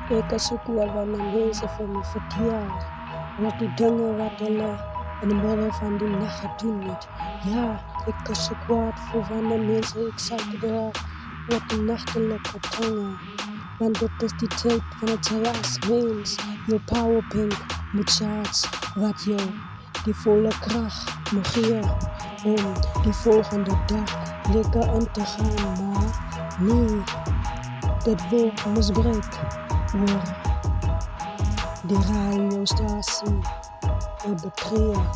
Ik zoek wel wat naar mensen van me verkeerd. Wat die dingen wat hulle in de midden van die nacht gedoen het. Ja, ik is zo kwaad voor van de mensen. Ik zal bedragen wat de nachtelijke tongen. Want dit is die tijd van het jij als mens. Je powerbank moet charge wat jou die volle kracht moet geven. Om die volgende dag lekker in te gaan. Maar nee, dit wordt misbruikt worden. Die radiostatie betreden.